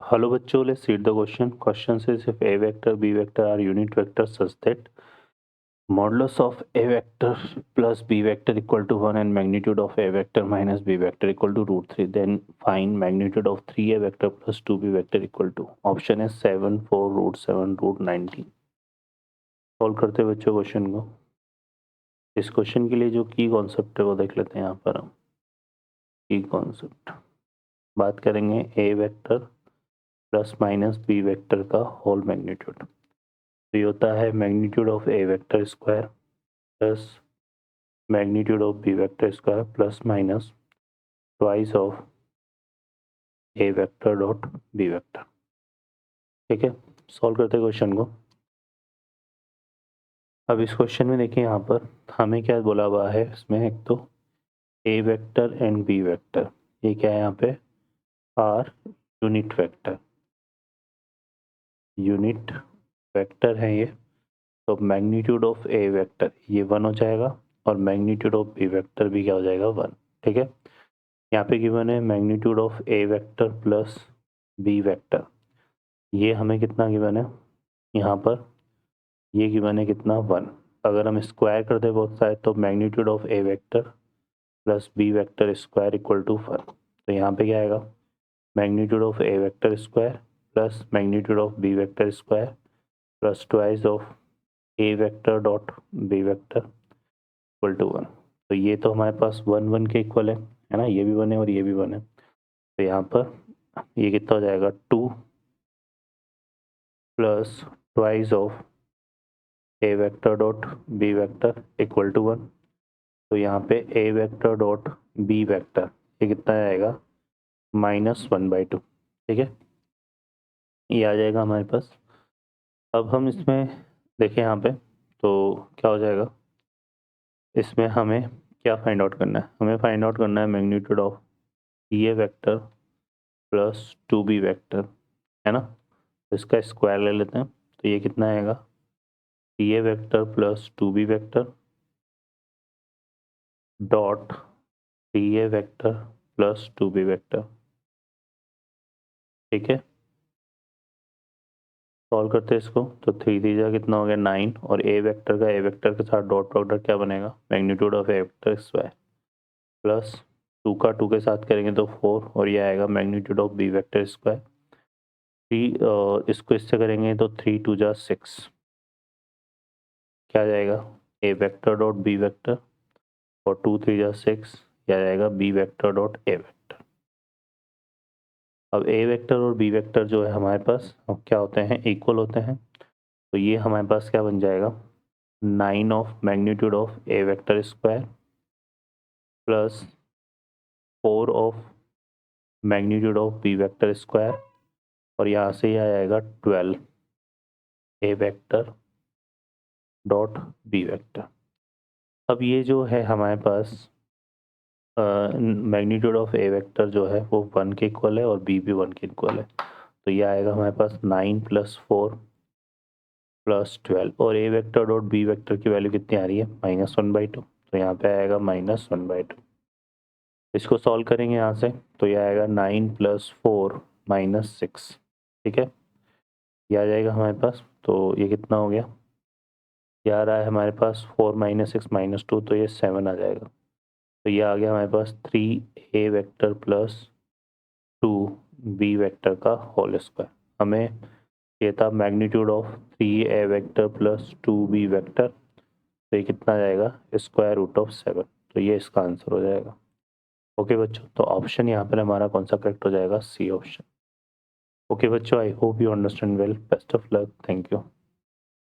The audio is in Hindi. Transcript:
Hello बच्चों, let's read the question. Question says if A vector, B vector are unit vectors such that modulus of A vector plus B vector equal to 1 and magnitude of A vector minus B vector equal to root 3, then find magnitude of 3A vector plus 2B vector equal to. Option is 7, 4, root 7, root 19. Solve करते हैं बच्चों क्वेश्चन को. इस क्वेश्चन के लिए जो की कॉन्सेप्ट है वो देख लेते हैं. यहाँ पर हम की कॉन्सेप्ट बात करेंगे A vector plus minus B vector का होल मैग्नीट्यूड. तो ये होता है magnitude of A vector square plus magnitude of B vector square plus minus twice of A vector dot B vector. ठीक है, सॉल्व करते हैं क्वेश्चन को. अब इस क्वेश्चन में देखिए यहाँ पर हमें क्या बोला हुआ है. इसमें एक तो ए वेक्टर एंड बी वेक्टर, ये क्या है यहाँ पे आर यूनिट वेक्टर है ये. तो मैग्नीट्यूड ऑफ ए वेक्टर ये 1 हो जाएगा और मैग्नीट्यूड ऑफ बी वेक्टर भी क्या हो जाएगा 1. ठीक है, यहाँ पे गिवन है magnitude of A vector plus B vector. ये हमें कितना गिवन है यहाँ पर, ये गिवन है कितना 1. अगर हम स्क्वायर कर दे बहुत सारे तो magnitude of A vector plus B vector square equal to 1. तो यहाँ पे क्या आएगा magnitude of A vector square plus magnitude of B vector square plus twice of A vector dot B vector equal to 1. तो ये तो हमारे पास 1 1 के इक्वल है ना. ये भी 1 है और ये भी 1 है. तो यहाँ पर ये कितना हो जाएगा 2 plus twice of A vector dot B vector equal to 1. तो यहाँ पे A vector dot B vector ये कितना आएगा -1/2. ठीक है, ये आ जाएगा हमारे पास. अब हम इसमें देखें यहाँ पे तो क्या हो जाएगा, इसमें हमें क्या फाइंड आउट करना है. हमें फाइंड आउट करना है magnitude of A vector plus 2b vector है ना. तो इसका स्क्वायर ले लेते हैं. तो ये कितना आएगा A vector plus 2b vector dot A vector plus 2b vector. ठीक है, सॉल्व करते हैं इसको. तो 3 3 जा कितना हो गया 9 और ए वेक्टर के साथ डॉट प्रोडक्ट क्या बनेगा magnitude of A vector square plus 2 का 2 के साथ करेंगे तो 4 और ये आएगा magnitude of B vector square. 3 इसको इससे करेंगे तो 3 2 जा 6 क्या जाएगा A vector dot B vector और 2 3 जा 6 क्या जाएगा B vector dot A vector. अब ए वेक्टर और बी वेक्टर जो है हमारे पास अब क्या होते हैं इक्वल होते हैं. तो ये हमारे पास क्या बन जाएगा 9 of magnitude of A vector square plus 4 of magnitude of B vector square और यहाँ से यह आएगा 12 A vector dot B vector. अब ये जो है हमारे पास मैग्नीट्यूड ऑफ ए वेक्टर जो है वो 1 के इक्वल है और बी भी 1 के इक्वल है. तो ये आएगा हमारे पास 9 + 4 + 12 और ए वेक्टर डॉट बी वेक्टर की वैल्यू कितनी आ रही है -1/2. तो यहाँ पे आएगा -1/2. इसको सॉल्व करेंगे यहाँ से तो ये आएगा 9 + 4 -6. ठीक है, ये आ जाएगा हमारे पास. तो ये कितना हो गया, ये आ रहा है हमारे पास 4 - 6 - 2 तो ये 7 आ जाएगा. तो ये आ गया हमारे पास 3a vector plus 2b vector का होल स्क्वायर. हमें ये था magnitude of 3a vector plus 2b vector. तो ये कितना जाएगा √7. तो ये इसका आंसर हो जाएगा. ओके बच्चों, तो ऑप्शन यहाँ पर हमारा कौन सा करेक्ट हो जाएगा सी ऑप्शन. ओके बच्चों, I hope you understand well. Best of luck. Thank you.